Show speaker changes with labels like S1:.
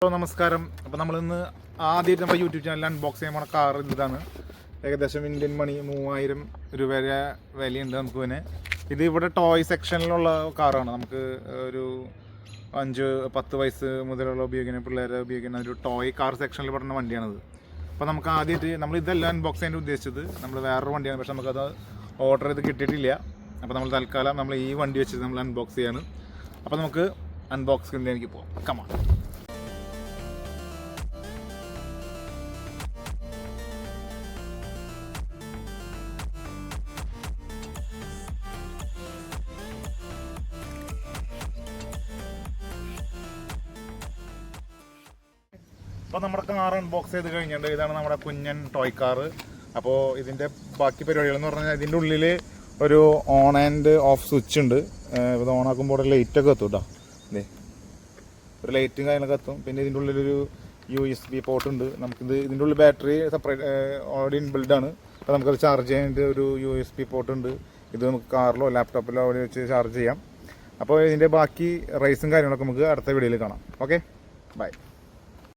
S1: Hello നമസ്കാരം. അപ്പോൾ നമ്മളിന്ന് ആദ്യമായിട്ട് നമ്മുടെ യൂട്യൂബ് ചാനലിൽ അൺബോക്സ് ചെയ്യാൻ പോണ കാർ ഇതാണ്. ഏകദേശം ഇന്ത്യൻ മണി 3000 രൂപ വരെ വിലയുണ്ട് നമുക്ക്. പിന്നെ ഇത് ഇവിടെ ടോയ് സെക്ഷനിലുള്ള കാറാണ്. നമുക്ക് ഒരു 5-10 വയസ്സ് മുതലുള്ള ഉപയോഗിക്കുന്ന പിള്ളേരെ ഉപയോഗിക്കുന്ന ഒരു ടോയ് കാർ സെക്ഷനിൽ പെടുന്ന വണ്ടിയാണിത്. അപ്പോൾ നമുക്ക് ആദ്യമായിട്ട് നമ്മൾ ഇതെല്ലാം അൺബോക്സ് ചെയ്യാൻ ഉദ്ദേശിച്ചത് നമ്മൾ വേറൊരു വണ്ടിയാണ്, പക്ഷേ നമുക്കത് ഓർഡർ ചെയ്ത് കിട്ടിയിട്ടില്ല. അപ്പോൾ നമ്മൾ തൽക്കാലം നമ്മൾ ഈ വണ്ടി വെച്ചിട്ട് നമ്മൾ അൺബോക്സ് ചെയ്യാണ്. അപ്പോൾ നമുക്ക് അൺബോക്സിങ്ങിലേക്ക് പോകാം. കമാൺ. അപ്പോൾ നമ്മുടെ കാർ അൺബോക്സ് ചെയ്ത് കഴിഞ്ഞിട്ടുണ്ട്. ഇതാണ് നമ്മുടെ കുഞ്ഞൻ ടോയ് കാറ്. അപ്പോൾ ഇതിൻ്റെ ബാക്കി പരിപാടികളെന്ന് പറഞ്ഞാൽ ഇതിൻ്റെ ഉള്ളിൽ ഒരു ഓൺ ആൻഡ് ഓഫ് സ്വിച്ച് ഉണ്ട്. ഇത് ഓണാക്കുമ്പോൾ ഒരു ലൈറ്റൊക്കെ എത്തും കേട്ടോ. ഇതേ ഒരു ലൈറ്റും കാര്യങ്ങളൊക്കെ എത്തും. പിന്നെ ഇതിൻ്റെ ഉള്ളിലൊരു USB പോർട്ട് ഉണ്ട്. നമുക്കിത് ഇതിൻ്റെ ഉള്ളിൽ ബാറ്ററി സെപ്പറേറ്റ് ഓൾറെഡി ഇൻബിൽഡാണ്. അപ്പോൾ നമുക്കത് ചാർജ് ചെയ്യാനായിട്ട് ഒരു USB പോർട്ട് ഉണ്ട്. ഇത് നമുക്ക് കാറിലോ ലാപ്ടോപ്പിലോ അവിടെ വെച്ച് ചാർജ് ചെയ്യാം. അപ്പോൾ ഇതിൻ്റെ ബാക്കി റൈസും കാര്യങ്ങളൊക്കെ നമുക്ക് അടുത്ത വീഡിയോയിൽ കാണാം. Okay, by.